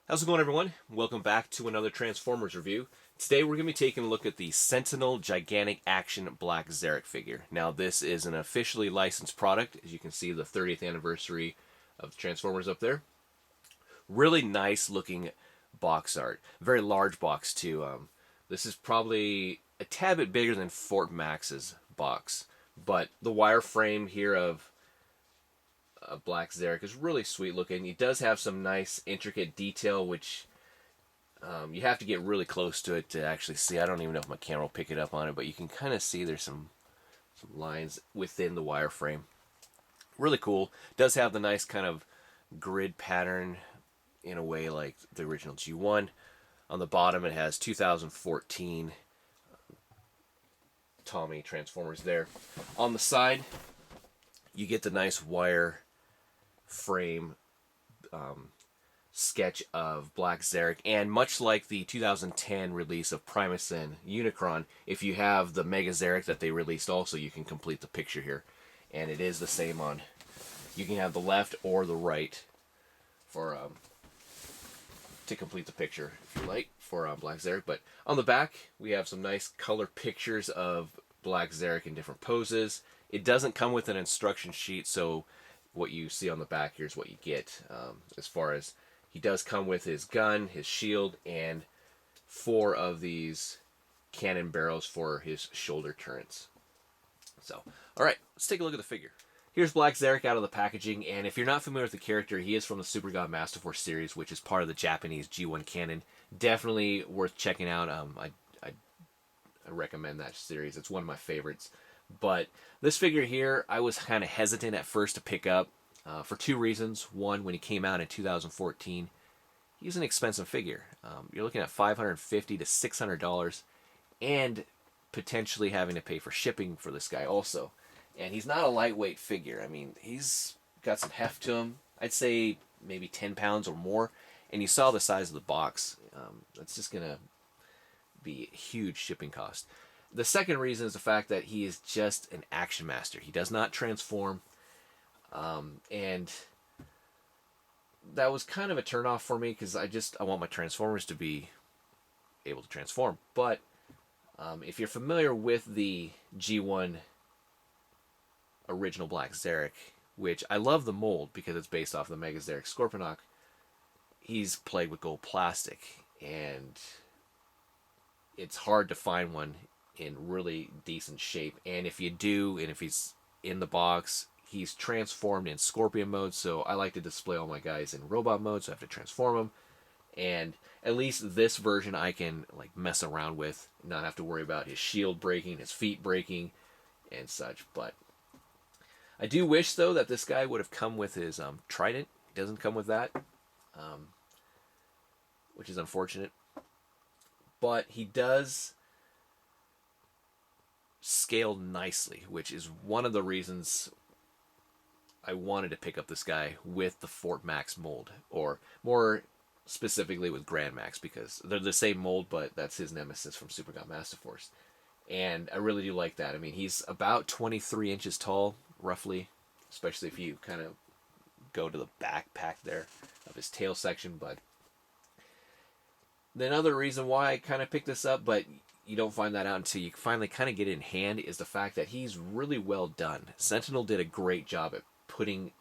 How's it going, everyone? Welcome back to another Transformers review. Today we're going to be taking a look at the Sentinel Gigantic Action Black Zarak figure. Now this is an officially licensed product. As you can see, the 30th anniversary of the Transformers up there. Really nice looking box art. Very large box too. This is probably a tad bit bigger than Fort Max's box. But the wireframe here of Black Zarak is really sweet looking. He does have some nice intricate detail, which you have to get really close to it to actually see. I don't even know if my camera will pick it up on it, but you can kind of see there's some lines within the wireframe. Really cool. Does have the nice kind of grid pattern in a way like the original G1. On the bottom it has 2014 Tommy Transformers there. On the side you get the nice wire frame sketch of Black Zarak, and much like the 2010 release of Primus and Unicron, if you have the Mega Zarak that they released also, you can complete the picture here. And it is the same on, you can have the left or the right for to complete the picture if you like for Black Zarak. But on the back we have some nice color pictures of Black Zarak in different poses. It doesn't come with an instruction sheet, so what you see on the back here is what you get. As far as, he does come with his gun, his shield, and 4 of these cannon barrels for his shoulder turrets. So, alright, let's take a look at the figure. Here's Black Zarak out of the packaging, and if you're not familiar with the character, he is from the Super God Master Force series, which is part of the Japanese G1 canon. Definitely worth checking out. I recommend that series. It's one of my favorites. But this figure here, I was kind of hesitant at first to pick up for 2 reasons. One, when he came out in 2014, he's an expensive figure. You're looking at $550 to $600, and potentially having to pay for shipping for this guy also. And he's not a lightweight figure. I mean, he's got some heft to him. I'd say maybe 10 pounds or more. And you saw the size of the box. That's just going to be a huge shipping cost. The second reason is the fact that he is just an action master. He does not transform, and that was kind of a turnoff for me because I want my Transformers to be able to transform. But if you're familiar with the G1 original Black Zarak, which I love the mold because it's based off the Mega Zarak Scorponok, he's played with gold plastic, and it's hard to find one in really decent shape. And if you do, and if he's in the box, he's transformed in Scorpion mode, so I like to display all my guys in robot mode, so I have to transform them. And at least this version I can like mess around with, not have to worry about his shield breaking, his feet breaking, and such. But I do wish though that this guy would have come with his trident. He doesn't come with that, which is unfortunate. But he does scale nicely, which is one of the reasons I wanted to pick up this guy with the Fort Max mold, or more specifically with Grand Max, because they're the same mold, but that's his nemesis from Super God Master Force. And I really do like that. I mean, he's about 23 inches tall, roughly, especially if you kind of go to the backpack there of his tail section. But the other reason why I kind of picked this up, but you don't find that out until you finally kind of get it in hand, is the fact that he's really well done. Sentinel did a great job at putting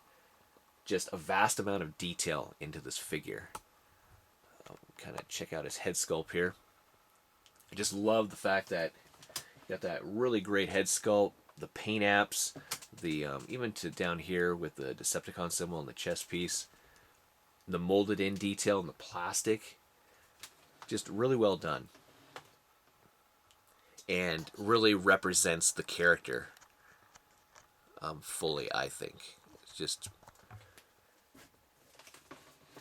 just a vast amount of detail into this figure. Kind of check out his head sculpt here. I just love the fact that you got that really great head sculpt, the paint apps, the even to down here with the Decepticon symbol on the chest piece, the molded in detail in the plastic. Just really well done. And really represents the character fully, I think. It's just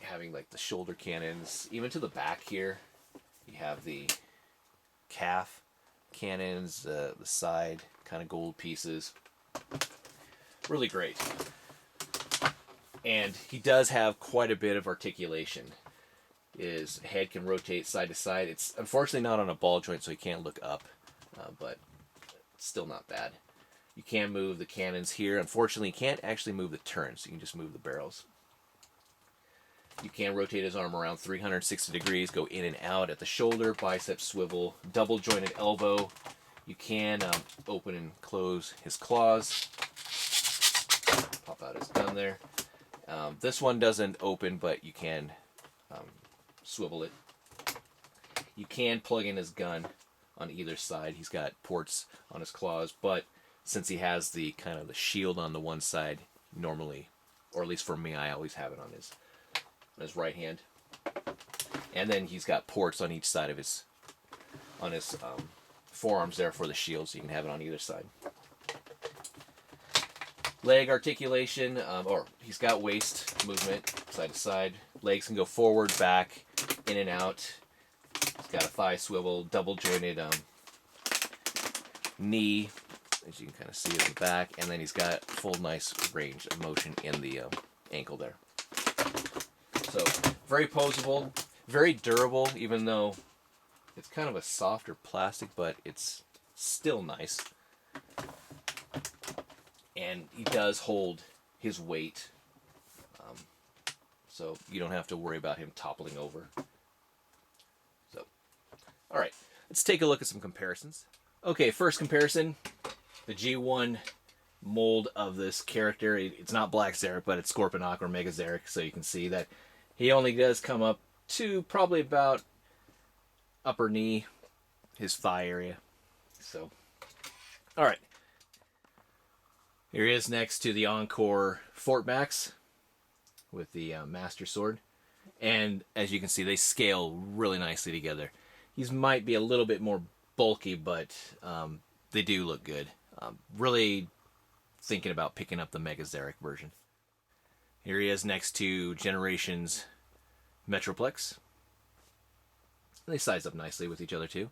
having like the shoulder cannons, even to the back here. You have the calf cannons, the side kind of gold pieces. Really great. And he does have quite a bit of articulation. His head can rotate side to side. It's unfortunately not on a ball joint, so he can't look up, but it's still not bad. You can move the cannons here. Unfortunately, you can't actually move the turrets. You can just move the barrels. You can rotate his arm around 360 degrees, go in and out at the shoulder, bicep swivel, double jointed elbow. You can open and close his claws. Pop out his gun there. This one doesn't open, but you can swivel it. You can plug in his gun on either side. He's got ports on his claws, but since he has the kind of the shield on the one side, normally, or at least for me, I always have it on his right hand. And then he's got ports on each side of his forearms there for the shield, so you can have it on either side. Leg articulation, or he's got waist movement side to side. Legs can go forward, back, in and out. He's got a thigh swivel, double jointed knee, as you can kind of see at the back, and then he's got full nice range of motion in the ankle there. So very posable, very durable, even though it's kind of a softer plastic, but it's still nice. And he does hold his weight, so you don't have to worry about him toppling over. So, all right, let's take a look at some comparisons. Okay, first comparison, the G1 mold of this character. It's not Black Zarak, but it's Scorponok or Mega Zarak, so you can see that he only does come up to probably about upper knee, his thigh area. So, all right. Here he is next to the Encore Fort Max with the Master Sword. And as you can see, they scale really nicely together. These might be a little bit more bulky, but they do look good. Really thinking about picking up the Mega Zarak version. Here he is next to Generations Metroplex. They size up nicely with each other too.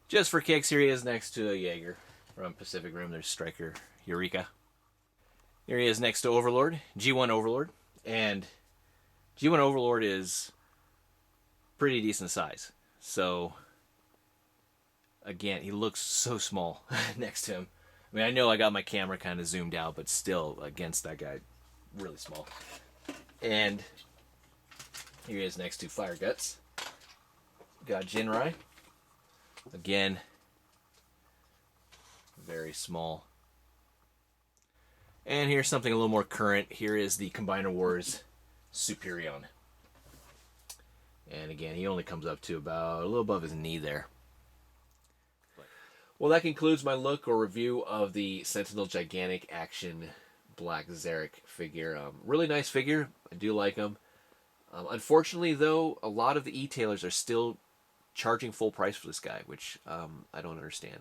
Just for kicks, here he is next to a Jaeger from Pacific Rim. There's Striker Eureka. Here he is next to Overlord, G1 Overlord. And G1 Overlord is pretty decent size. So, again, he looks so small next to him. I mean, I know I got my camera kind of zoomed out, but still, against that guy, really small. And here he is next to Fire Guts. Got Jinrai. Again, very small. And here's something a little more current. Here is the Combiner Wars Superion. And again, he only comes up to about a little above his knee there. Well, that concludes my look or review of the Sentinel Gigantic Action Black Zarak figure. Really nice figure. I do like him. Unfortunately, though, a lot of the e-tailers are still charging full price for this guy, which I don't understand.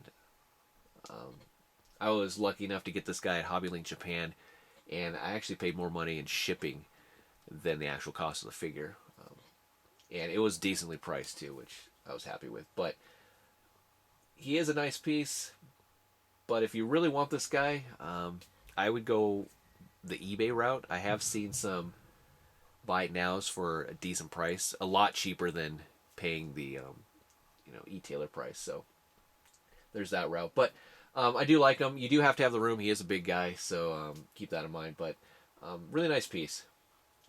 I was lucky enough to get this guy at HobbyLink Japan, and I actually paid more money in shipping than the actual cost of the figure. And it was decently priced too, which I was happy with. But he is a nice piece, but if you really want this guy, I would go the eBay route. I have seen some buy it nows for a decent price, a lot cheaper than paying the e-tailer price. So there's that route. But I do like him. You do have to have the room. He is a big guy, so keep that in mind. But really nice piece.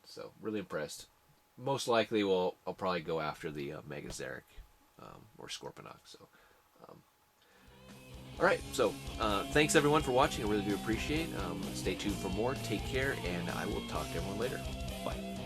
So really impressed. Most likely, I'll probably go after the Mega Zarak or Scorponok. So, all right. So thanks everyone for watching. I really do appreciate it. Stay tuned for more. Take care, and I will talk to everyone later. Bye.